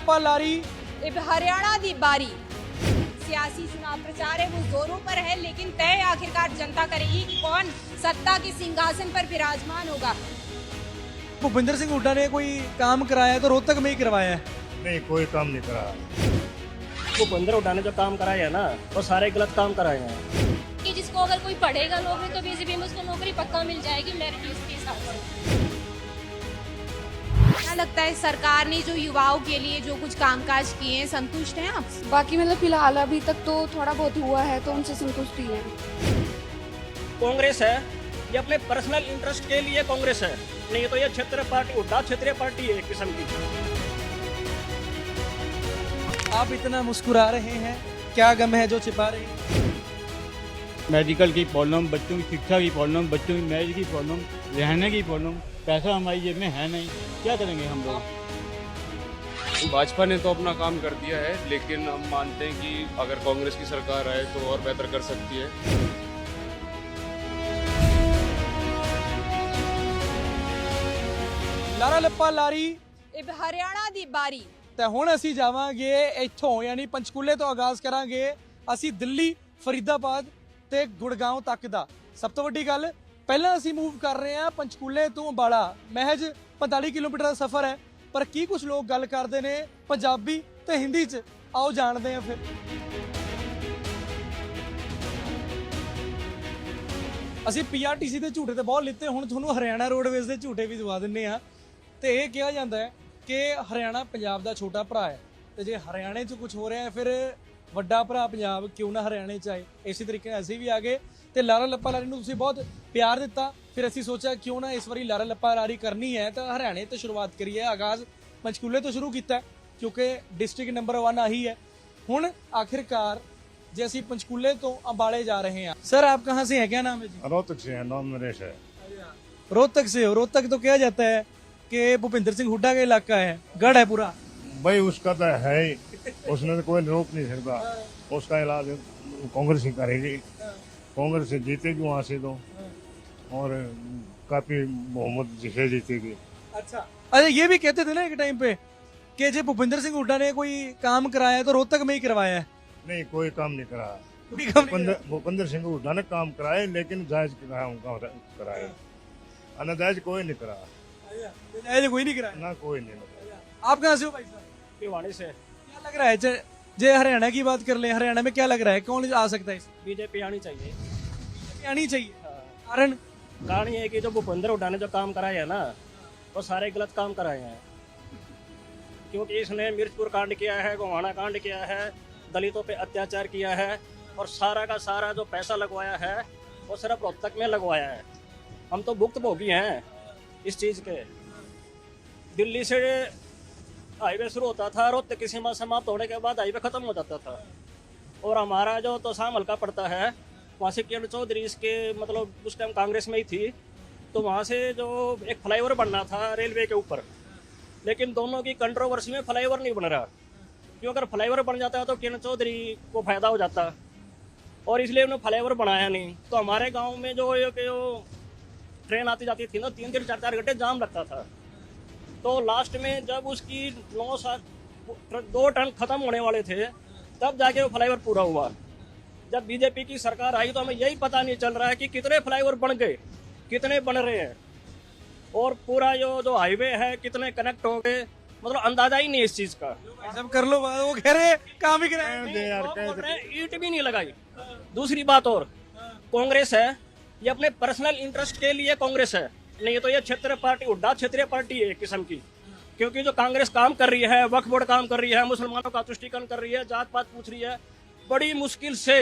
ਲੱਪਾ ਲਾਰੀ अब हरियाणा दी बारी सियासी चुनाव प्रचार है वो जोरों पर है, लेकिन तय आखिरकार जनता करेगी कि कौन सत्ता के सिंहासन पर विराजमान होगा। भूपिंदर सिंह हुड्डा ने कोई काम कराया तो रोहतक में ही करवाया है। नहीं, कोई काम नहीं करा। भूपेंद्र हुड्डा ने जो काम कराए हैं ना, वो सारे गलत काम कराए हैं। कि जिसको अगर कोई पढ़ेगा लोग में तो बीजेपी में उसको नौकरी पक्का मिल जाएगी मेरिट लिस्ट के हिसाब से। क्या लगता है सरकार ने जो युवाओं के लिए जो कुछ कामकाज किए हैं, संतुष्ट हैं आप? बाकी मतलब फिलहाल अभी तक तो थोड़ा बहुत हुआ है तो उनसे संतुष्ट ही है। कांग्रेस है ये अपने पर्सनल इंटरेस्ट के लिए कांग्रेस है, नहीं तो ये क्षेत्रीय पार्टी हुड्डा क्षेत्रीय पार्टी है एक किस्म की। आप इतना मुस्कुरा रहे हैं, क्या गम है जो छिपा रहे हैं? मेडिकल की प्रॉब्लम, बच्चों की शिक्षा की प्रॉब्लम, बच्चों की मैरिज की प्रॉब्लम, रहने की प्रॉब्लम, पैसा हमारी जेब में है नहीं, क्या करेंगे हम लोग। भाजपा ने तो अपना काम कर दिया है, लेकिन हम मानते हैं कि अगर कांग्रेस की सरकार आए तो और बेहतर कर सकती है। ਲਾਰਾ ਲੱਪਾ ਲਾਰੀ अब हरियाणा दी बारी ਤੇ ਹੁਣ ਅਸੀਂ ਜਾਵਾਂਗੇ ਇੱਥੋਂ ਯਾਨੀ ਪੰਚਕੂਲੇ ਤੋਂ ਆਗਾਜ਼ ਕਰਾਂਗੇ ਅਸੀਂ ਦਿੱਲੀ, ਫਰੀਦਾਬਾਦ ਤੇ ਗੁੜਗਾਉਂ ਤੱਕ ਦਾ। ਸਭ ਤੋਂ ਵੱਡੀ ਗੱਲ, ਪਹਿਲਾਂ ਅਸੀਂ ਮੂਵ ਕਰ ਰਹੇ ਹਾਂ ਪੰਚਕੂਲੇ ਤੋਂ ਅੰਬਾਲਾ, ਮਹਿਜ 45 ਕਿਲੋਮੀਟਰ ਦਾ ਸਫ਼ਰ ਹੈ, ਪਰ ਕੀ ਕੁਝ ਲੋਕ ਗੱਲ ਕਰਦੇ ਨੇ ਪੰਜਾਬੀ ਤੇ ਹਿੰਦੀ 'ਚ, ਆਓ ਜਾਣਦੇ ਹਾਂ ਫਿਰ। ਅਸੀਂ ਪੀਆਰਟੀਸੀ ਦੇ ਝੂਟੇ ਤੇ ਬਹੁਤ ਲਿੱਤੇ, ਹੁਣ ਤੁਹਾਨੂੰ ਹਰਿਆਣਾ ਰੋਡਵੇਜ਼ ਦੇ ਝੂਟੇ ਵੀ ਦਵਾ ਦਿੰਨੇ ਆ। ਤੇ ਇਹ ਕਿਹਾ ਜਾਂਦਾ ਹੈ ਕਿ ਹਰਿਆਣਾ ਪੰਜਾਬ ਦਾ ਛੋਟਾ ਭਰਾ ਹੈ, ਤੇ ਜੇ ਹਰਿਆਣੇ 'ਚ ਕੁਝ ਹੋ ਰਿਹਾ ਹੈ ਫਿਰ ਵੱਡਾ ਭਰਾ ਪੰਜਾਬ ਕਿਉਂ ਨਾ ਹਰਿਆਣੇ 'ਚ ਆਏ। ਇਸੇ ਤਰੀਕੇ ਨਾਲ ਅਸੀਂ ਵੀ ਆ ਗਏ ਤੇ ਲਾਰਾ ਲੱਪਾ ਲਾਰੀ ਨੂੰ ਤੁਸੀਂ ਬਹੁਤ ਪਿਆਰ ਦਿੱਤਾ, ਫਿਰ ਅਸੀਂ ਸੋਚਿਆ ਕਿਉਂ ਨਾ ਇਸ ਵਾਰੀ ਲਾਰਾ ਲੱਪਾ ਲਾਰੀ ਕਰਨੀ ਹੈ ਤਾਂ ਹਰਿਆਣੇ ਤੋਂ ਸ਼ੁਰੂਆਤ ਕਰੀਏ। ਆਗਾਜ਼ ਪੰਚਕੂਲੇ ਤੋਂ ਸ਼ੁਰੂ ਕੀਤਾ ਕਿਉਂਕਿ ਡਿਸਟ੍ਰਿਕਟ ਨੰਬਰ 1 ਆਹੀ ਹੈ। ਹੁਣ ਆਖਿਰਕਾਰ ਜੇ ਅਸੀਂ ਪੰਚਕੂਲੇ ਤੋਂ ਅੰਬਾਲੇ जा रहे हैं। सर आप कहाँ से हैं, क्या नाम है जी? रोहतक से है, नाम नरेश है। रोहतक से हो? रोहतक तो कहा जाता है कि भूपिंदर सिंह हुड्डा का इलाका है, गढ़ है पूरा। भाई उसका तो है ही, उसने तो कोई रोक नहीं सकता। उसका इलाज कांग्रेस ही करेगी, कांग्रेस से जीतेगी वहाँ से तो, और काफी बहुमत से जीतेगी। अच्छा ये भी कहते थे ना एक टाइम पे कि जो भूपिंदर सिंह हुड्डा ने कोई काम कराया तो रोहतक में ही करवाया है। नहीं, कोई काम नहीं करा। कोई काम नहीं कराया। भूपेंद्र सिंह हुड्डा ने काम कराए, लेकिन जायज काम कराए, अनाजायज कोई नहीं करा। जायज कोई नहीं कराया। ना कोई नहीं। आप कहाँ से हो भाई साहब? भिवाड़ी से। क्या लग रहा है जे हरियाणा की बात कर ले, हरियाणा में क्या लग रहा है कौन आ सकता है? बीजेपी आनी चाहिए। आनी चाहिए। कारण कारण ये है कि जो भूपेंद्र हुड्डा ने जो काम कराए हैं ना, वो सारे गलत काम कराए हैं। क्योंकि इसने मिर्चपुर कांड किया है, गोहाना कांड किया है, दलितों पे अत्याचार किया है, और सारा का सारा जो पैसा लगवाया है वो सिर्फ रोहतक में लगवाया है। हम तो भुक्तभोगी हैं इस चीज़ के। दिल्ली से हाईवे शुरू होता था, रोहतक की सीमा समाप्त होने के बाद हाईवे ख़त्म हो जाता था, और हमारा जो तोसाम हल्का पड़ता है वहाँ से किरण चौधरी इसके मतलब उस टाइम कांग्रेस में ही थी, तो वहाँ से जो एक फ्लाईओवर बनना था रेलवे के ऊपर, लेकिन दोनों की कंट्रोवर्सी में फ्लाईओवर नहीं बन रहा। क्यों, अगर फ्लाईओवर बन जाता है तो किरण चौधरी को फायदा हो जाता, और इसलिए उन्होंने फ्लाईओवर बनाया नहीं। तो हमारे गांव में जो ट्रेन आती जाती थी ना, 3-3 4-4 घंटे जाम लगता था। तो लास्ट में जब उसकी 2 टर्न खत्म होने वाले थे तब जाके वो फ्लाईओवर पूरा हुआ। जब बीजेपी की सरकार आई तो हमें यही पता नहीं चल रहा है कि कितने फ्लाईओवर बन गए, कितने बन रहे हैं, और पूरा जो हाईवे है कितने कनेक्ट हो गए, मतलब अंदाजा ही नहीं है इस चीज का। सब कर लो बात, वो कह रहे काम ही कराए। बोल रहे हैं, ईंट भी नहीं लगाई। दूसरी बात और, कांग्रेस है ये अपने पर्सनल इंटरेस्ट के लिए कांग्रेस है, नहीं तो ये क्षेत्रीय पार्टी हुड्डा क्षेत्रीय पार्टी है एक किस्म की। क्योंकि जो कांग्रेस काम कर रही है, वक्फ बोर्ड काम कर रही है, मुसलमानों का तुष्टीकरण कर रही है, जात पात पूछ रही है, बड़ी मुश्किल से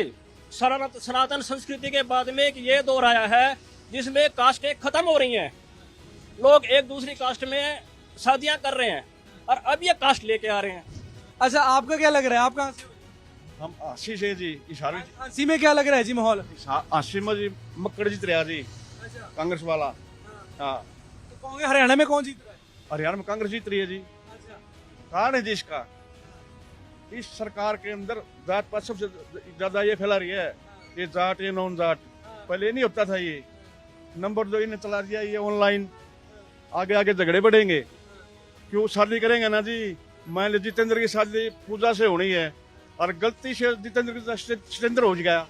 सनातन संस्कृति के बाद में एक ये दौर आया है जिसमें कास्टें खत्म हो रही हैं, लोग एक दूसरी कास्ट में शादियां कर रहे हैं, और अब ये कास्ट लेके आ रहे हैं। अच्छा आपका क्या लग रहा है, आप कहाँ से हो? हम आशी से जी, इशारे अस्सी में क्या लग रहा है जी माहौल? आशी में जी मक्कड़ जीत रहा जी, कांग्रेस वाला। हाँ, तो कहोगे हरियाणा में कौन जीत रहा है? हरियाणा में कांग्रेस जीत रही है जी। कारण है जी इसका, इस सरकार के अंदर जात पात सबसे ज्यादा ये फैला रही है, ये जाट ये नॉन जाट, पहले नहीं होता था ये। नंबर 2 इन्हें चला दिया ये ऑनलाइन, आगे आगे झगड़े बढ़ेंगे। क्यों शादी करेंगे ना जी मान लो जितेंद्र की शादी पूजा से होनी है और गलती से जितेंद्र की सतेंद्र हो गया,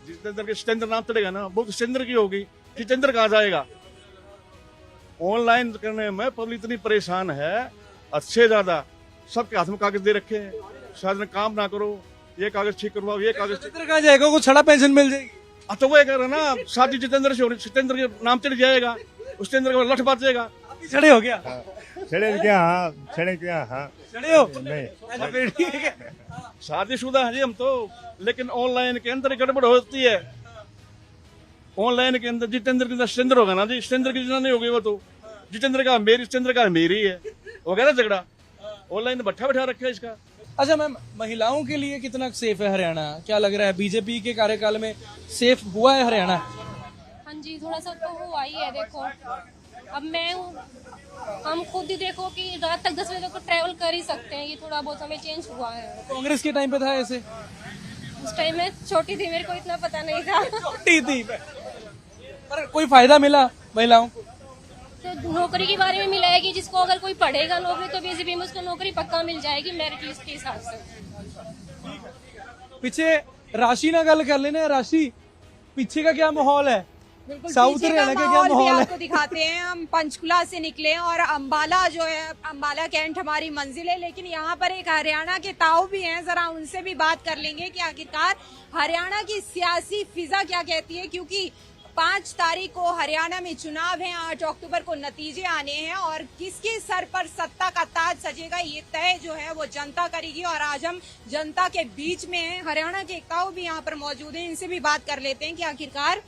जितेंद्र के सतेंद्र नाम चलेगा ना, वो सतेंद्र की होगी, जितेंद्र कहाँ जाएगा। ऑनलाइन करने में पब्लिक इतनी परेशान है, अच्छे ज्यादा सबके हाथ में कागज दे रखे हैं, शायद में काम ना करो, ये कागज ठीक करवाओ, ये कागज ठीक। जितेंद्र कहाँ जाएगा, को छड़ा पेंशन मिल जाएगी। तो वो कह रहे ना, शादी जितेंद्र से हो रही, सतेंद्र के नाम चढ़ जाएगा, उस सतेंद्र का लठ बाजेगा। छड़े हो गया, छड़े क्या, हाँ छड़े क्या, हाँ छड़े हो नहीं। अच्छा, फिर ठीक है। शादीशुदा है जी हम तो, लेकिन ऑनलाइन के अंदर गड़बड़ होती है। ऑनलाइन के अंदर जितेंद्र के अंदर सतेंद्र होगा ना जी, सतेंद्र की जितना नहीं होगी वो तो जितेंद्र का मेरी, सतेंद्र का मेरी है, वो कह रहा झगड़ा। ऑनलाइन बैठा बैठा रखा है इसका। अच्छा मैम, महिलाओं के लिए कितना सेफ है हरियाणा, क्या लग रहा है बीजेपी के कार्यकाल में सेफ हुआ है हरियाणा? हाँ जी, थोड़ा सा तो हुआ ही है। देखो अब मैं हूँ, हम खुद ही देखो कि रात तक 10 बजे तक ट्रैवल कर ही सकते हैं, ये थोड़ा बहुत हमें चेंज हुआ है। कांग्रेस के टाइम पे था ऐसे? उस टाइम में छोटी थी, मेरे को इतना पता नहीं था। छोटी थी, पर कोई फायदा मिला महिलाओं को? तो नौकरी के बारे में मिला है कि जिसको अगर कोई पढ़ेगा नौकरी तो बीजेपी में उसको नौकरी पक्का मिल जाएगी मेरिट लिस्ट के हिसाब से। पीछे राशि ना गल कर लेना, राशि पीछे का क्या माहौल है, साउथ पीछे हरियाणा का क्या माहौल भी माहौल है? आपको दिखाते हैं। हम पंचकुला से निकले हैं और अंबाला जो है, अंबाला कैंट हमारी मंजिल है, लेकिन यहाँ पर एक हरियाणा के ताऊ भी हैं, जरा उनसे भी बात कर लेंगे कि आखिरकार हरियाणा की सियासी फिजा क्या कहती है, क्योंकि 5 तारीख को हरियाणा में चुनाव है, 8 अक्टूबर को नतीजे आने हैं और किसके सर पर सत्ता का ताज सजेगा ये तय जो है वो जनता करेगी। और आज हम जनता के बीच में हैं, हरियाणा के ताऊ भी यहाँ पर मौजूद हैं, इनसे भी बात कर लेते हैं कि आखिरकार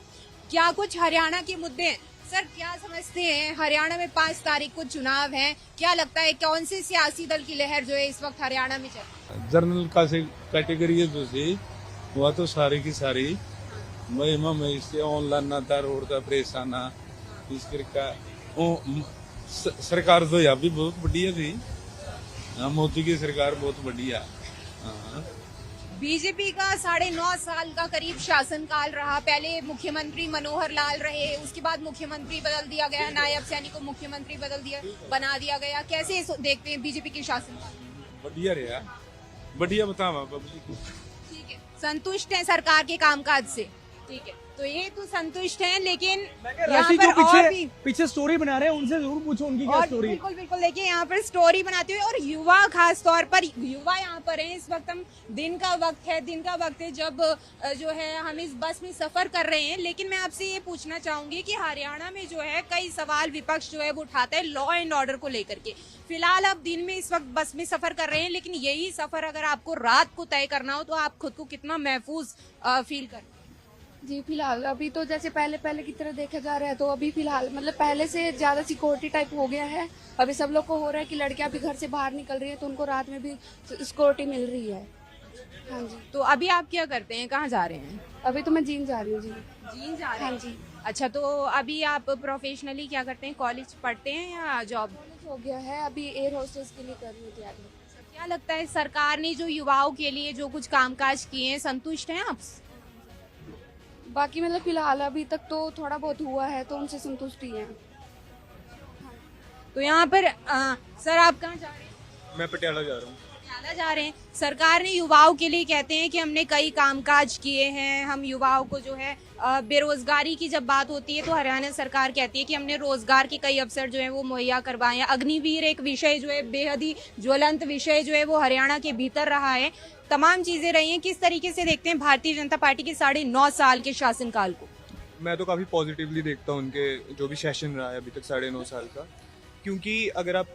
क्या कुछ हरियाणा के मुद्दे हैं। सर क्या समझते हैं, हरियाणा में 5 तारीख को चुनाव है, क्या लगता है कौन से सियासी दल की लहर जो है इस वक्त हरियाणा में चल रही है? जर्नल का से कैटेगरी है दूसरी, वह तो सारी की सारी महिमा में इससे ऑनलाइन ना था, रोड का परेशान इस का सरकार तो यहाँ भी बहुत बढ़िया थी, मोदी की सरकार बहुत बढ़िया। बीजेपी का 9.5 साल का करीब शासनकाल रहा। पहले मुख्यमंत्री मनोहर लाल रहे, उसके बाद मुख्यमंत्री बदल दिया गया, नायब सैनी को मुख्यमंत्री बना दिया गया। कैसे देखते हैं बीजेपी के शासनकाल? बढ़िया रहा, बढ़िया बतावा पब्लिक। ठीक है, संतुष्ट हैं सरकार के कामकाज से? ठीक है, तो ये तो संतुष्ट हैं, लेकिन यहाँ राशि जो पर और भी पीछे स्टोरी बना रहे हैं उनसे जरूर पूछो उनकी क्या और स्टोरी। बिल्कुल बिल्कुल, देखिए यहाँ पर स्टोरी बनाते हुए, और युवा खास तौर पर युवा यहाँ पर हैं। इस वक्त हम दिन का वक्त है जब जो है हम इस बस में सफर कर रहे हैं, लेकिन मैं आपसे ये पूछना चाहूंगी कि हरियाणा में जो है कई सवाल विपक्ष जो है वो उठाता है लॉ एंड ऑर्डर को लेकर के। फिलहाल आप दिन में इस वक्त बस में सफर कर रहे हैं, लेकिन यही सफर अगर आपको रात को तय करना हो तो आप खुद को कितना महफूज फील कर? जी फिलहाल अभी तो जैसे पहले की तरह देखा जा रहा है, तो अभी फिलहाल मतलब पहले से ज्यादा सिक्योरिटी टाइप हो गया है। अभी सब लोग को हो रहा है कि लड़कियां भी घर से बाहर निकल रही है तो उनको रात में भी सिक्योरिटी मिल रही है। हाँ जी। तो अभी आप क्या करते हैं, कहाँ जा रहे हैं? अभी तो मैं जीन जा रही हूँ जी। जीन जा रहे हैं? हाँ जी। अच्छा, तो अभी आप प्रोफेशनली क्या करते हैं, कॉलेज पढ़ते हैं या जॉब? कॉलेज हो गया है, अभी एयर होस्टेस के लिए कर रही हूँ तैयारी। क्या लगता है सरकार ने जो युवाओं के लिए जो कुछ कामकाज किए हैं, संतुष्ट हैं आप? बाकी मतलब फिलहाल अभी तक तो थोड़ा बहुत हुआ है तो उनसे संतुष्टि है। तो यहाँ पर सर आप कहाँ जा रहे हैं? मैं पटियाला जा रहा हूँ। पटियाला जा रहे हैं। सरकार ने युवाओं के लिए कहते हैं कि हमने कई कामकाज किए हैं, हम युवाओं को जो है बेरोजगारी की जब बात होती है तो हरियाणा सरकार कहती है कि हमने रोजगार के कई अवसर जो है वो मुहैया करवाए हैं। अग्निवीर एक विषय जो है, बेहद ही ज्वलंत विषय जो है वो हरियाणा के भीतर रहा है। तमाम चीजें रही हैं। किस तरीके से देखते हैं भारतीय जनता पार्टी के 9.5 साल के शासनकाल को? मैं तो काफ़ी पॉजिटिवली देखता हूँ उनके जो भी सेशन रहा है अभी तक 9.5 साल का, क्योंकि अगर आप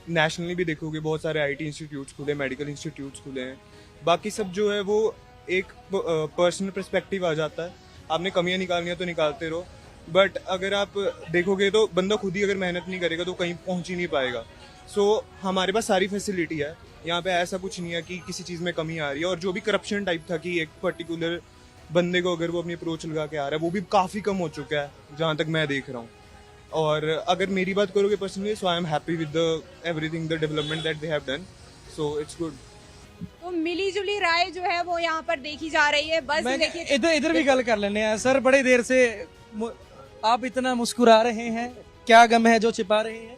नेशनली भी देखोगे बहुत सारे आईटी इंस्टीट्यूट्स खुले, मेडिकल इंस्टीट्यूट्स खुले हैं, बाकी सब जो है वो एक पर्सनल पर्सपेक्टिव आ जाता है। आपने कमियां निकालनी है तो निकालते रहो, बट अगर आप देखोगे तो बंदा खुद ही अगर मेहनत नहीं करेगा तो कहीं पहुंच ही नहीं पाएगा। सो हमारे पास सारी फैसिलिटी है यहाँ पे, ऐसा कुछ नहीं है कि किसी चीज़ में कमी आ रही है। और जो भी करप्शन टाइप था कि एक पर्टिकुलर बंदे को अगर वो अपनी अप्रोच लगा के आ रहा है, वो भी काफ़ी कम हो चुका है जहाँ तक मैं देख रहा हूँ। और अगर मेरी बात करोगे personally, so I am happy with everything, the development that they have done, so it's good. तो मिली जुली राय जो है वो यहाँ पर देखी जा रही है। बस देखिए इधर भी गल कर लेने हैं सर, बड़ी देर से आप इतना मुस्कुरा रहे हैं, क्या गम है जो छिपा रहे हैं?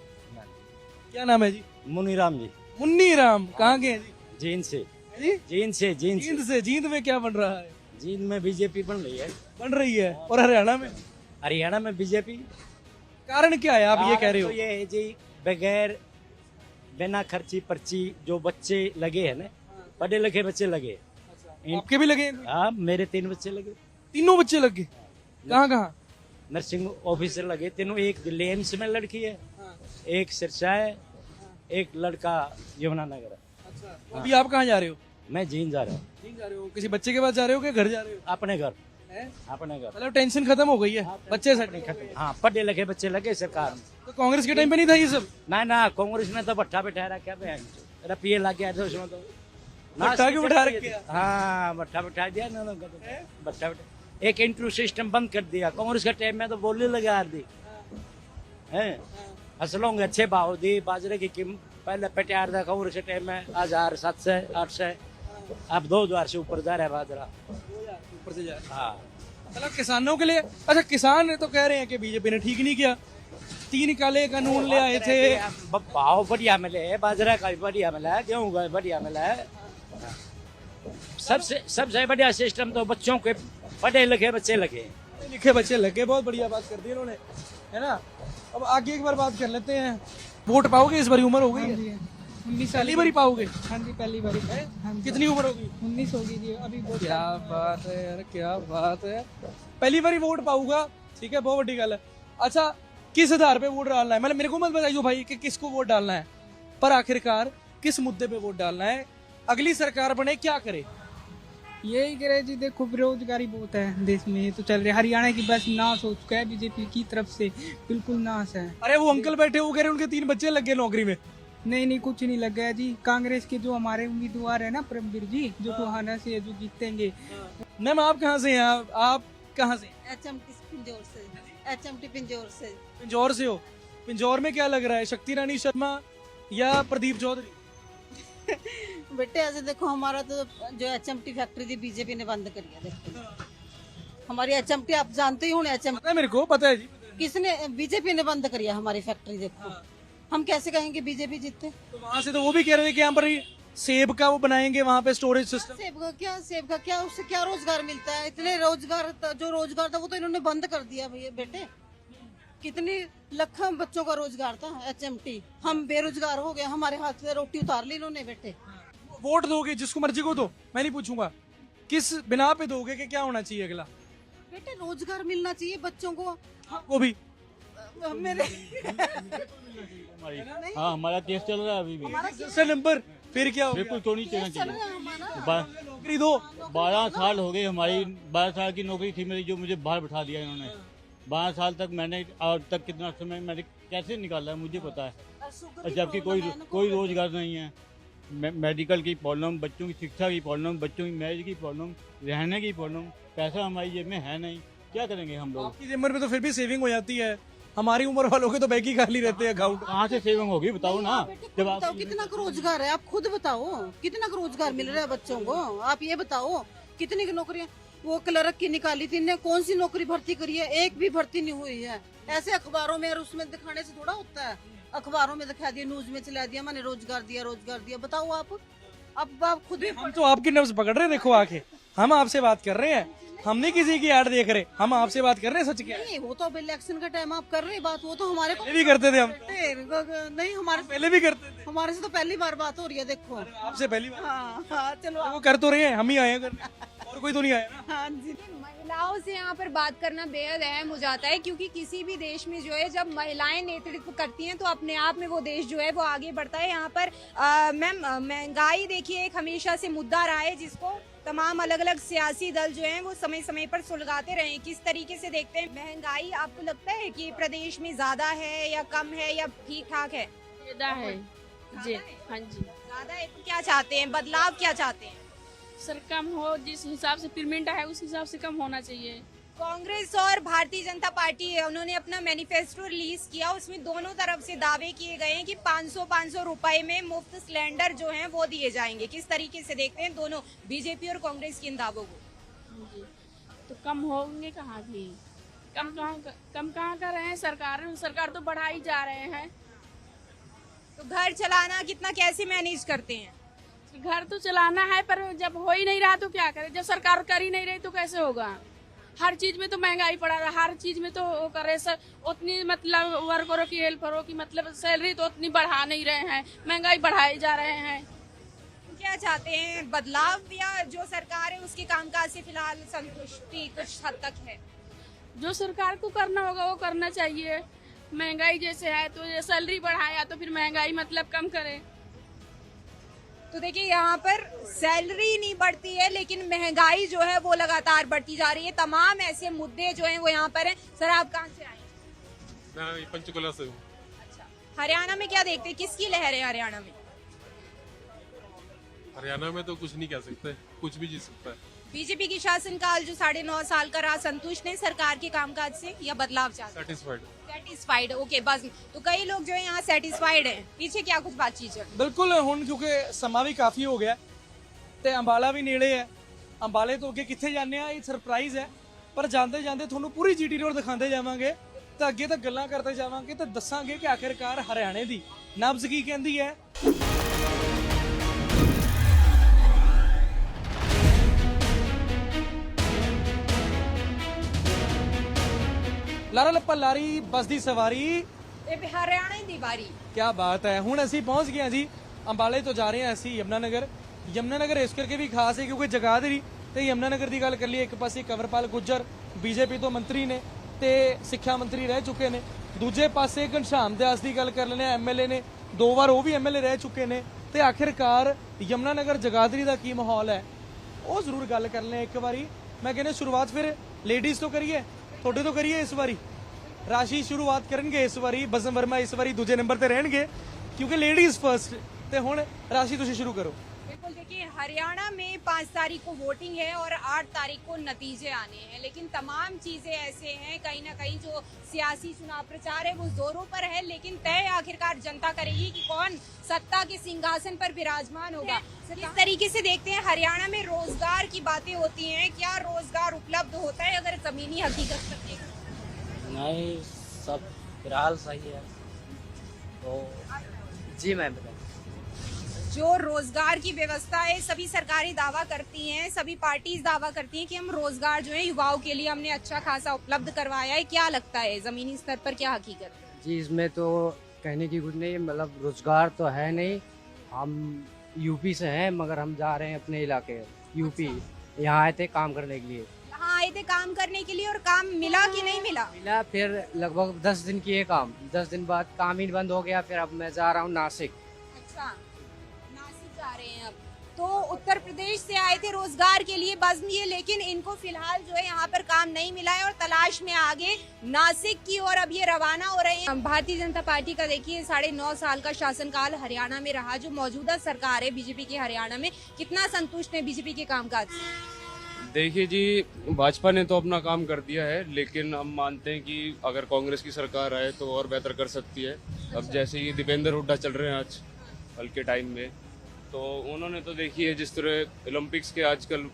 क्या नाम है जी? मुनीराम जी। मुन्नी राम कहाँ के हैं जी? जींद से जी जींद से जींद जींद से। जींद में क्या बन रहा है? जींद में बीजेपी बन रही है, बन रही है। और हरियाणा में हरियाणा में बीजेपी। कारण क्या है आप ये कह रहे हो? तो ये है जी, बगैर बिना खर्ची पर्ची जो बच्चे लगे हैं ना, पढ़े लिखे बच्चे लगे। आपके भी लगे हैं? हाँ, मेरे 3 बच्चे लगे। तीनों बच्चे लग गए? कहाँ कहाँ? नर्सिंग ऑफिसर लगे तीनों। एक दिल्ली एम्स में लड़की है, एक सिरसा है, एक लड़का यमुनानगर है। अच्छा, अभी आप कहाँ जा रहे हो? मैं जींद जा रहा हूँ। जींद जा रहे हो? किसी बच्चे के पास जा रहे हो कि घर जा रहे हो? अपने घर, हैं? अपने घर। मतलब टेंशन खत्म हो गई है बच्चे से? हाँ, पढ़े लिखे बच्चे लगे सरकार में। तो कांग्रेस के टाइम पे नहीं था ये सब? ना कांग्रेस में तो भट्टा बिठा रखा है, रपिए ला के उसमें तो भट्टा क्यों बिठा रखे? हाँ, भट्टा बिठा दिया ना लोगों को, भट्टा बिठा। एक इंटरव्यू सिस्टम बंद कर दिया। कांग्रेस के टाइम में तो बोली लगा दी है। फसलों के अच्छे भाव दी, बाजरे की कीमत पहले 50 था कांग्रेस के टाइम में, 1700 800, अब 2000 से ऊपर जा रहा है बाजरा, ऊपर से जा रहे हैं। हाँ। मतलब किसानों के लिए। अच्छा, किसान तो कह रहे हैं कि बीजेपी ने ठीक नहीं किया, 3 काले कानून ले आए थे। भाव बढ़िया मिले है, बाजरा का भी बढ़िया मिला है, गेहूं का भी बढ़िया मिला है। सबसे बढ़िया सिस्टम तो बच्चों के पढ़े लिखे बच्चे लगे। पढ़े लिखे बच्चे लगे, बहुत बढ़िया बात कर दी इन्होंने, है ना। अब आगे एक बार बात कर लेते हैं। वोट पाओगे इस बारी? उम्र हो गई है? 19 साल पहली बारी पाओगे? हाँ जी, पहली बारी। हाँ जी। कितनी उम्र होगी? 19 होगी जी अभी। क्या बात है यार, क्या बात है। पहली बारी वोट पाऊंगा, ठीक है, बहुत बड़ी गल है। अच्छा, किस आधार पे वोट डालना है? मतलब मेरे को मत बताइए भाई कि किसको वोट डालना है, पर आखिरकार किस मुद्दे पे वोट डालना है? अगली सरकार बने क्या करे? यही करे जी, देखो बेरोजगारी बहुत है देश में, ये तो चल रही है। हरियाणा की बस नाश हो चुका है बीजेपी की तरफ से, बिल्कुल नाश है। अरे वो अंकल बैठे वो कह रहे उनके 3 बच्चे लग गए नौकरी में। नहीं, कुछ नहीं लग गया जी। कांग्रेस के जो हमारे उम्मीदवार है ना, परमवीर जी, जो टोहाना से जो जीतेंगे। मैम आप कहाँ से हैं? आप कहाँ से? पिंजौर से। HMT पिंजौर से। पिंजौर से हो? पिंजौर में क्या लग रहा है, शक्ति रानी शर्मा या प्रदीप चौधरी? बेटे ऐसे देखो, हमारा तो जो HMT फैक्ट्री थी बीजेपी ने बंद करी है। देखो हमारी HMT, आप जानते ही हो HMT। पता है मेरे को, पता है जी। किसने? बीजेपी ने बंद करी है हमारी फैक्ट्री। देखो हम कैसे कहेंगे बीजेपी जीते? तो वहाँ से तो वो भी कह रहे थे कि यहाँ पर ही सेब का वो बनाएंगे, वहाँ पे स्टोरेज सिस्टम। सेब का क्या, उससे क्या रोजगार मिलता है? इतने रोजगार, जो रोजगार था वो तो इन्होंने बंद कर दिया भैया। बेटे कितनी लाखों बच्चों का रोजगार था HMT, हम बेरोजगार हो गए, हमारे हाथ से रोटी उतार ली इन्होंने। बेटे वोट दोगे जिसको मर्जी को दो, मैं नहीं पूछूंगा किस बिना पे दोगे कि क्या होना चाहिए अगला? बेटे रोजगार मिलना चाहिए बच्चों को। वो भी मेरे हाँ, हमारा केस चल रहा है अभी भी। नंबर फिर क्या हो गया? बिल्कुल तो नहीं चलना चाहिए। नौकरी दो। 12 साल हो गए हमारी, 12 साल की नौकरी थी मेरी, जो मुझे बाहर बैठा दिया इन्होंने। 12 साल तक मैंने, और तक कितना समय मैंने कैसे निकाला है मुझे पता है। जबकि कोई रोजगार नहीं है। मेडिकल की प्रॉब्लम, बच्चों की शिक्षा की प्रॉब्लम, बच्चों की मैरिज की प्रॉब्लम, रहने की प्रॉब्लम, पैसा हमारी जेब में है नहीं, क्या करेंगे हम लोग? आपकी उम्र में तो फिर भी सेविंग हो जाती है, हमारी उम्र वालों के तो बैंक ही खाली रहते हैं अकाउंट। कहाँ से सेविंग होगी बताओ ना। जब आप बताओ कितना रोजगार है, आप खुद बताओ कितना रोजगार मिल रहा है बच्चों को। आप ये बताओ कितनी की नौकरियां, वो क्लर्क की निकाली थी, इन्हें कौन सी नौकरी भर्ती करी है? एक भी भर्ती नहीं हुई है। ऐसे अखबारों में और उसमें दिखाने से थोड़ा होता है। अखबारों में दिखा दिया, न्यूज में चला दिया, मैंने रोजगार दिया। बताओ आप, अब आप खुद ही। हम तो आपकी नब्ज पकड़ रहे हैं, देखो आके हम आपसे बात कर रहे हैं, हम नहीं किसी की ऐड देख रहे, हम आपसे बात कर रहे हैं। सच क्या नहीं, वो तो अब इलेक्शन का टाइम आप कर रहे बात, वो तो हमारे पहले भी करते थे हम। नहीं, हमारे पहले भी करते थे, हमारे से तो पहली बार बात हो रही है। देखो आपसे पहली बार। हाँ, चलो वो कर तो रहे हैं, हम ही आए हैं करने, और कोई तो नहीं आया ना। हाँ जी। महिलाओं से यहाँ पर बात करना बेहद अहम हो जाता है, क्योंकि किसी भी देश में जो है जब महिलाएं नेतृत्व करती हैं तो अपने आप में वो देश जो है वो आगे बढ़ता है। यहाँ पर मैम, महंगाई देखिए एक हमेशा से मुद्दा रहा है, जिसको तमाम अलग अलग सियासी दल जो हैं वो समय समय पर सुलगाते रहे हैं। किस तरीके से देखते हैं महंगाई? आपको लगता है कि प्रदेश में ज्यादा है या कम है या ठीक ठाक है? ज्यादा है जी। हाँ जी, ज्यादा है। तो क्या चाहते हैं, बदलाव क्या चाहते हैं? सर कम हो, जिस हिसाब से पेमेंट है उस हिसाब से कम होना चाहिए। कांग्रेस और भारतीय जनता पार्टी है, उन्होंने अपना मैनिफेस्टो रिलीज किया, उसमें दोनों तरफ से दावे किए गए हैं कि 500 रुपए में मुफ्त सिलेंडर जो हैं वो दिए जाएंगे। किस तरीके से देखते हैं दोनों, बीजेपी और कांग्रेस के इन दावों को? जी, तो कम होंगे कहाँ की? कम कहाँ कर रहे हैं? सरकार तो बढ़ा ही जा रहे हैं। तो घर चलाना कितना कैसे मैनेज करते हैं? घर तो चलाना है, पर जब हो ही नहीं रहा तो क्या करें? जब सरकार कर ही नहीं रही तो कैसे होगा? हर चीज में तो महंगाई पड़ा रहा, हर चीज में तो वो करे सर, उतनी मतलब वर्करों की, हेल्परों की मतलब सैलरी तो उतनी बढ़ा नहीं रहे हैं, महंगाई बढ़ाए जा रहे हैं। तो क्या चाहते हैं, बदलाव या जो सरकार है उसके कामकाज से फिलहाल संतुष्टि कुछ हद तक है? जो सरकार को करना होगा वो करना चाहिए। महंगाई जैसे है तो ये सैलरी बढ़ाया तो फिर महंगाई मतलब कम करे। तो देखिए यहाँ पर सैलरी नहीं बढ़ती है लेकिन महंगाई जो है वो लगातार बढ़ती जा रही है। तमाम ऐसे मुद्दे जो हैं वो यहाँ पर हैं। सर आप कहाँ से आए? मैं पंचकुला से हूँ। अच्छा, हरियाणा में क्या देखते हैं, किसकी लहर है हरियाणा में? हरियाणा में तो कुछ नहीं कह सकते, कुछ भी जीत सकता है। बीजेपी की शासनकाल जो 9.5 साल का रहा, संतुष्ट है सरकार के कामकाज से या बदलाव चाहते हैं? सेटिस्फाइड, ओके बस। तो कई लोग जो है यहाँ सेटिस्फाइड हैं, पीछे क्या कुछ बातचीत है? ਬਿਲਕੁਲ ਹੁਣ ਕਿਉਂਕਿ ਸਮਾਂ ਵੀ ਕਾਫੀ ਹੋ ਗਿਆ ਤੇ ਅੰਬਾਲਾ ਵੀ ਨੇੜੇ ਹੈ। ਅੰਬਾਲੇ ਤੋਂ ਅੱਗੇ ਕਿੱਥੇ ਜਾਂਦੇ ਆ ਇਹ ਸਰਪ੍ਰਾਈਜ਼ ਹੈ, ਪਰ ਜਾਂਦੇ ਜਾਂਦੇ ਤੁਹਾਨੂੰ ਪੂਰੀ ਜੀਟੀ ਰੋਡ ਦਿਖਾਉਂਦੇ ਜਾਵਾਂਗੇ ਤਾਂ ਅੱਗੇ ਤਾਂ ਗੱਲਾਂ ਕਰਦੇ ਜਾਵਾਂਗੇ ਤੇ ਦੱਸਾਂਗੇ ਕਿ ਆਖਿਰਕਾਰ ਹਰਿਆਣੇ ਦੀ ਨਬਜ਼ ਕੀ ਕਹਿੰਦੀ ਹੈ। ਲਾਰਾ ਲੱਪਾ ਲਾਰੀ ਬੱਸ ਦੀ ਸਵਾਰੀ ਇਹ ਹਰਿਆਣਾ ਦੀ ਵਾਰੀ। क्या बात है। ਹੁਣ ਅਸੀਂ ਪਹੁੰਚ ਗਏ ਹਾਂ ਜੀ, ਅੰਬਾਲੇ ਤੋਂ ਜਾ ਰਹੇ ਹਾਂ ਅਸੀਂ ਯਮਨਾ ਨਗਰ। ਯਮਨਾ ਨਗਰ ਇਸ ਕਰਕੇ ਵੀ ਖਾਸ ਹੈ ਕਿਉਂਕਿ ਜਗਾਦਰੀ ਤੇ ਯਮਨਾ ਨਗਰ ਦੀ ਗੱਲ ਕਰ ਲਈਏ, ਇੱਕ ਪਾਸੇ ਕੰਵਰਪਾਲ ਗੁੱਜਰ ਬੀਜੇਪੀ ਤੋਂ ਮੰਤਰੀ ਨੇ ਤੇ ਸਿੱਖਿਆ ਮੰਤਰੀ ਰਹਿ ਚੁੱਕੇ ਨੇ, ਦੂਜੇ ਪਾਸੇ ਘਨਸ਼ਾਮ ਦਾਸ ਦੀ ਗੱਲ ਕਰ ਲੈਂਦੇ ਆ, ਐਮਐਲਏ ਨੇ 2 ਵਾਰ ਉਹ ਵੀ ਐਮਐਲਏ ਰਹਿ ਚੁੱਕੇ ਨੇ। ਤੇ ਆਖਿਰਕਾਰ ਯਮਨਾ ਨਗਰ ਜਗਾਦਰੀ ਦਾ ਕੀ ਮਾਹੌਲ ਹੈ ਉਹ ਜ਼ਰੂਰ ਗੱਲ ਕਰ ਲੈਂ ਇੱਕ ਵਾਰੀ। ਮੈਂ ਕਹਿੰਦਾ ਸ਼ੁਰੂਆਤ ਫਿਰ ਲੇਡੀਜ਼ ਤੋਂ ਕਰੀਏ, ਤੁਹਾਡੇ ਤੋਂ ਕਰੀਏ ਇਸ ਵਾਰੀ। ਰਾਸ਼ੀ ਸ਼ੁਰੂਆਤ ਕਰਨਗੇ ਇਸ ਵਾਰੀ, ਬਸਮ ਵਰਮਾ ਇਸ ਵਾਰੀ ਦੂਜੇ ਨੰਬਰ ਤੇ ਰਹਿਣਗੇ क्योंकि लेडीज फर्स्ट। ਤੇ ਹੁਣ ਰਾਸ਼ੀ ਤੁਸੀਂ ਸ਼ੁਰੂ ਕਰੋ। बिल्कुल, देखिए हरियाणा में 5 तारीख को वोटिंग है और 8 तारीख को नतीजे आने हैं, लेकिन तमाम चीजें ऐसे हैं कहीं ना कहीं जो सियासी चुनाव प्रचार है वो जोरों पर है, लेकिन तय आखिरकार जनता करेगी कि कौन सत्ता के सिंहासन पर विराजमान होगा। इस तरीके से देखते हैं हरियाणा में रोजगार की बातें होती हैं, क्या रोजगार उपलब्ध होता है अगर जमीनी हकीकत पर देखें? नहीं, सब फिलहाल सही है तो जी मैं बताऊँ। जो रोजगार की व्यवस्था है, सभी सरकारें दावा करती हैं, सभी पार्टीज दावा करती हैं कि हम रोजगार जो है युवाओं के लिए हमने अच्छा खासा उपलब्ध करवाया है। क्या लगता है जमीनी स्तर पर क्या हकीकत है? जी इसमें तो कहने की कुछ नहीं, मतलब रोजगार तो है नहीं। हम यूपी से हैं मगर हम जा रहे हैं अपने इलाके यूपी, यहाँ आए थे काम करने के लिए। यहाँ आए थे काम करने के लिए और काम मिला कि नहीं मिला? मिला, फिर लगभग 10 दिन किए काम, 10 दिन बाद काम ही बंद हो गया। फिर अब मैं जा रहा हूँ नासिक। अच्छा, नासिक जा रहे हैं अब। तो उत्तर प्रदेश से आए थे रोजगार के लिए बज़्म ये, लेकिन इनको फिलहाल जो है यहाँ पर काम नहीं मिला है और तलाश में आगे नासिक की ओर अब ये रवाना हो रहे हैं। भारतीय जनता पार्टी का देखिए 9.5 साल का शासनकाल हरियाणा में रहा। जो मौजूदा सरकार है बीजेपी की हरियाणा में, कितना संतुष्ट है बीजेपी के कामकाज से? देखिए जी, भाजपा ने तो अपना काम कर दिया है, लेकिन हम मानते हैं कि अगर कांग्रेस की सरकार आए तो और बेहतर कर सकती है। अब जैसे ये दीपेंद्र हुड्डा चल रहे हैं आज कल के टाइम में, तो उन्होंने तो देखिए जिस तरह ओलंपिक्स के आजकल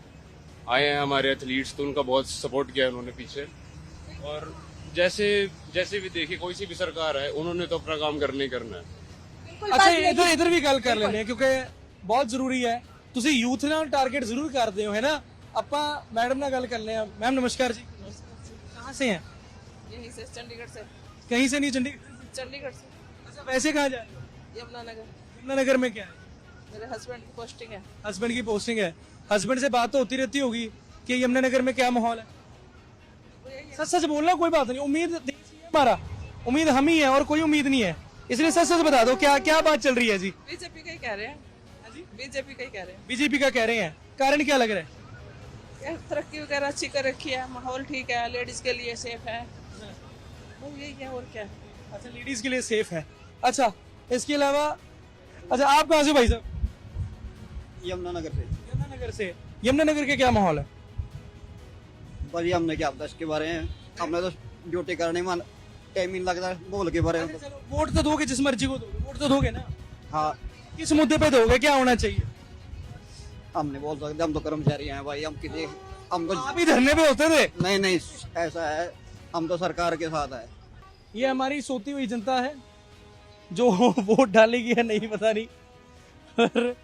आए हैं हमारे एथलीट्स, तो उनका बहुत सपोर्ट किया है उन्होंने पीछे। और जैसे जैसे भी देखिए कोई सी भी सरकार है, उन्होंने तो अपना काम करना ही करना है। अच्छा, इधर भी गल कर लेने क्योंकि बहुत जरूरी है। ਤੁਸੀਂ ਯੂਥ ਨਾਲ ਟਾਰਗੇਟ ਜ਼ਰੂਰ ਕਰਦੇ ਹੋ, है ना। ਆਪਾਂ मैडम ਨਾਲ ਗੱਲ कर ले। मैम नमस्कार जी, कहाँ से हैं? यहीं से, चंडीगढ़ से। कहीं से नहीं, चंडीगढ़? चंडीगढ़ से। अच्छा, वैसे कहाँ जा रहे हो? यमुनानगर। यमुनानगर में क्या है? मेरे हस्बैंड की पोस्टिंग है। हस्बैंड की पोस्टिंग है। हस्बैंड से बात तो होती रहती होगी कि यमुनानगर में क्या माहौल है। सच सच बोलना, कोई बात नहीं। उम्मीद हमारा, उम्मीद हम ही है और कोई उम्मीद नहीं है, इसलिए सच सच बता दो क्या क्या बात चल रही है जी। बीजेपी का ही कह रहे हैं। बीजेपी का ही कह रहे हैं। बीजेपी का कह रहे हैं, कारण क्या लग रहा है? तरक्की वगैरह अच्छी कर रखी है, माहौल ठीक है, लेडीज के लिए सेफ है, बस यही है और क्या। अच्छा, लेडीज के लिए सेफ है। अच्छा, इसके अलावा अच्छा आप कहाँ से भाई साहब? यमुनानगर से। यमुनानगर से। यमुनानगर के क्या माहौल है? भाई हमने क्या पता इसके बारे में, हमने तो ड्यूटी करने में टाइम ही लगता है माहौल के बारे में। वोट तो दोगे, जिस मर्जी को दोगे, वोट तो दोगे ना। हाँ, किस मुद्दे पे दोगे, क्या होना चाहिए? हम नहीं बोल सकते, हम तो कर्मचारी हैं भाई। हम किसी हम तो आप ही धरने पे होते थे? नहीं नहीं, ऐसा है, हम तो सरकार के साथ है। ये हमारी सोती हुई जनता है जो वोट डालेगी या नहीं पता नहीं, पर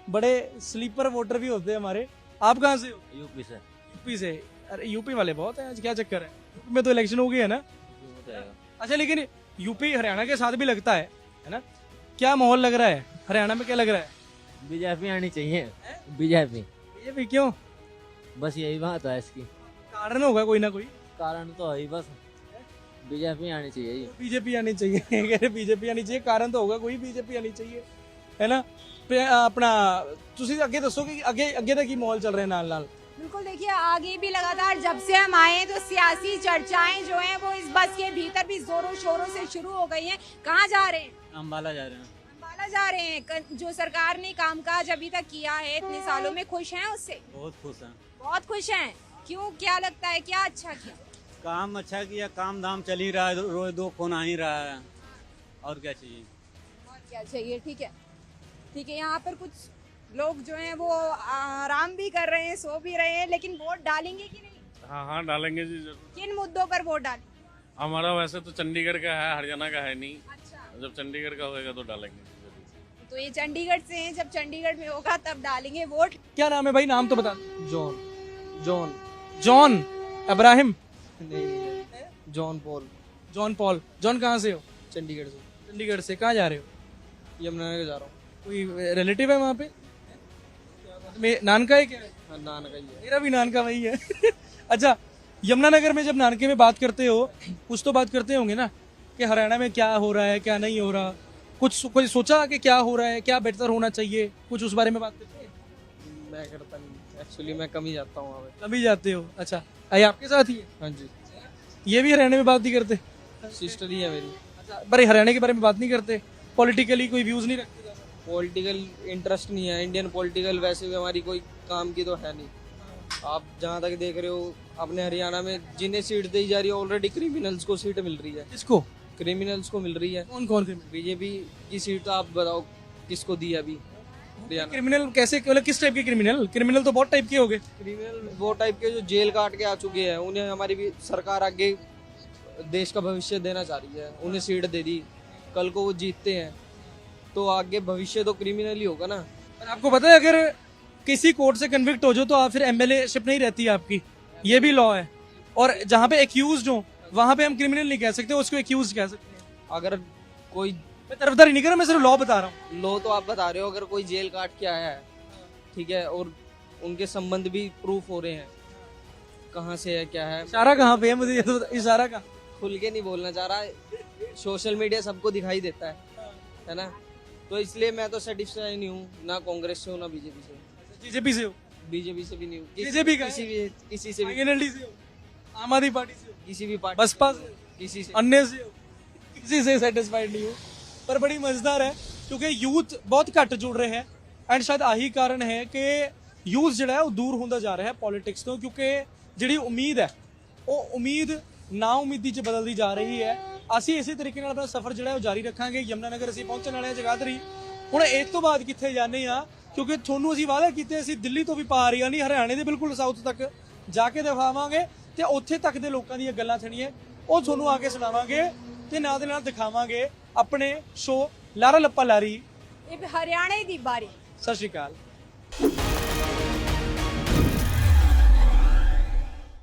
बड़े स्लीपर वोटर भी होते हैं हमारे। आप कहाँ से हो? यूपी से। यूपी से? अरे यूपी वाले बहुत हैं, आज क्या चक्कर है? यूपी में तो इलेक्शन हो गई है ना? अच्छा, लेकिन यूपी हरियाणा के साथ भी लगता है ना? क्या माहौल लग रहा है हरियाणा में, क्या लग रहा है? बीजेपी आनी चाहिए। बीजेपी क्यों? बस यही बात है इसकी। कारण होगा कोई ना कोई? कारण तो है ही, बस बीजेपी आनी चाहिए। बीजेपी आनी चाहिए, कह रहे बीजेपी आनी चाहिए, कारण तो होगा कोई, बीजेपी आनी चाहिए, है ना? अपना ਤੁਸੀਂ ਅੱਗੇ ਦੱਸੋ ਕਿ ਅੱਗੇ ਦਾ ਕੀ ਮਾਹੌਲ ਚੱਲ ਰਿਹਾ ਨਾਲ ਨਾਲ? बिल्कुल, देखिए आगे भी लगातार जब से हम आए तो सियासी चर्चाएं जो हैं वो इस बस के भीतर भी जोरों शोरों से शुरू हो गई हैं। कहाँ जा रहे हैं? अम्बाला जा रहे हैं। अम्बाला जा रहे हैं। जो सरकार ने कामकाज अभी तक किया है इतने सालों में, खुश हैं उससे? बहुत खुश हैं। बहुत खुश हैं। क्यों, क्या लगता है क्या अच्छा किया? काम अच्छा किया, काम धाम चल ही रहा है, रोज दो फोन आ ही रहा है, और क्या चाहिए? और क्या चाहिए? ठीक है, ठीक है। यहाँ पर कुछ लोग जो हैं वो आराम भी कर रहे हैं, सो भी रहे हैं, लेकिन वोट डालेंगे कि नहीं? हाँ डालेंगे जी जरूर। किन मुद्दों पर वोट डालेंगे? हमारा वैसे तो चंडीगढ़ का है, हरियाणा का है नहीं। अच्छा, जब चंडीगढ़ का होगा तो डालेंगे। तो ये चंडीगढ़ से हैं, जब चंडीगढ़ में होगा तब डालेंगे वोट। क्या नाम है भाई? नाम तो बता। जॉन इब्राहिम? नहीं, जॉन पॉल। जॉन कहाँ से हो? चंडीगढ़ से। चंडीगढ़ से। कहाँ जा रहे हो? यमुनानगर जा रहा हूँ। कोई रिलेटिव है वहाँ पे? नानका है क्या? हाँ, नानका ही है। मेरा भी नानका वही है। अच्छा, यमुनानगर में जब नानके में बात करते हो, कुछ तो बात करते होंगे ना कि हरियाणा में क्या हो रहा है, क्या नहीं हो रहा, कुछ सोचा कि क्या हो रहा है, क्या बेहतर होना चाहिए, कुछ उस बारे में बात करते हैं? मैं करता नहीं, एक्चुअली मैं कम ही जाता हूँ वहाँ पे। कम ही जाते हो? अच्छा, ये आपके साथ ही है? हाँ जी। ये भी हरियाणा में बात नहीं करते? सिस्टर ही है मेरी। अच्छा, पर हरियाणा के बारे में बात नहीं करते? पॉलिटिकली कोई व्यूज नहीं रखते? पॉलिटिकल इंटरेस्ट नहीं है, इंडियन पॉलिटिकल वैसे भी हमारी कोई काम की तो है नहीं। आप जहाँ तक देख रहे हो अपने हरियाणा में जिन्हें सीट दी जा रही है, ऑलरेडी क्रिमिनल्स को सीट मिल रही है। किसको? क्रिमिनल्स को मिल रही है। कौन कौन? बीजेपी की सीट तो आप बताओ किसको दी अभी? क्रिमिनल कैसे, मतलब किस टाइप के क्रिमिनल? क्रिमिनल तो बहुत टाइप के हो गए। क्रिमिनल वो टाइप के जो जेल काट के आ चुके हैं, उन्हें हमारी भी सरकार आगे देश का भविष्य देना चाह रही है, उन्हें सीट दे दी, कल को वो जीतते हैं तो आगे भविष्य तो क्रिमिनल ही होगा ना। आपको पता है अगर किसी कोर्ट से कन्विक्ट हो जाओ तो आप फिर एमएलए शिप नहीं रहती आपकी, ये भी लॉ है। और जहाँ पे एक्यूज हो वहाँ पे हम क्रिमिनल नहीं कह सकते, उसको एक्यूज कह सकते हैं। अगर कोई, मैं तरफदारी नहीं कर रहा, मैं सिर्फ लॉ बता रहा हूँ। लॉ तो आप बता रहे हो, अगर कोई जेल काट के आया है, ठीक है, और उनके संबंध भी प्रूफ हो रहे हैं, कहाँ से है क्या है। इशारा कहाँ पे है मुझे ये तो बता, इशारा कहाँ? खुल के नहीं बोलना चाह रहा, सोशल मीडिया सबको दिखाई देता है ना, तो इसलिए मैं तो सेटिस्फाई नहीं हूँ, ना कांग्रेस से हूँ ना बीजेपी से। बीजेपी से हो? बीजेपी से भी नहीं हूँ। बीजेपी का? किसी से भी। एनएलडी से हो? आम आदमी पार्टी से हो? किसी भी पार्टी, बसपा से? किसी से, अन्य से हो? किसी से सेटिस्फाइड नहीं हो? पर बड़ी मजेदार है क्योंकि यूथ बहुत घट जुड़ रहे हैं एंड शायद आही कारण है कि यूथ ਜਿਹੜਾ ਹੈ ਉਹ ਦੂਰ ਹੁੰਦਾ ਜਾ ਰਿਹਾ ਹੈ ਪੋਲਿਟਿਕਸ ਤੋਂ, ਕਿਉਂਕਿ ਜਿਹੜੀ ਉਮੀਦ ਹੈ ਉਹ ਉਮੀਦ ਨਾ ਉਮੀਦੀ 'ਚ ਬਦਲਦੀ ਜਾ ਰਹੀ ਹੈ। ਅਸੀਂ ਇਸੇ ਤਰੀਕੇ ਨਾਲ ਆਪਣਾ ਸਫ਼ਰ ਜਿਹੜਾ ਹੈ ਉਹ ਜਾਰੀ ਰੱਖਾਂਗੇ। ਯਮੁਨਾਨਗਰ ਅਸੀਂ ਪਹੁੰਚਣ ਵਾਲੇ ਹਾਂ, ਜਗਾਧਰੀ। ਹੁਣ ਇਸ ਤੋਂ ਬਾਅਦ ਕਿੱਥੇ ਜਾਂਦੇ ਆ, ਕਿਉਂਕਿ ਤੁਹਾਨੂੰ ਅਸੀਂ ਵਾਅਦਾ ਕੀਤੇ ਅਸੀਂ ਦਿੱਲੀ ਤੋਂ ਵੀ ਪਾਰੀਆਂ ਨਹੀਂ, ਹਰਿਆਣੇ ਦੇ ਬਿਲਕੁਲ ਸਾਊਥ ਤੱਕ ਜਾ ਕੇ ਦਿਖਾਵਾਂਗੇ ਤੇ ਉੱਥੇ ਤੱਕ ਦੇ ਲੋਕਾਂ ਦੀਆਂ ਗੱਲਾਂ ਸੁਣੀਏ ਉਹ ਤੁਹਾਨੂੰ ਆ ਕੇ ਸੁਣਾਵਾਂਗੇ ਤੇ ਨਾਲ ਦੇ ਨਾਲ ਦਿਖਾਵਾਂਗੇ ਆਪਣੇ ਸ਼ੋ ਲਾਰਾ ਲੱਪਾ ਲਾਰੀ। ਇਹ ਹਰਿਆਣੇ ਦੀ ਬਾਰੀ। ਸਤਿ ਸ਼੍ਰੀ ਅਕਾਲ।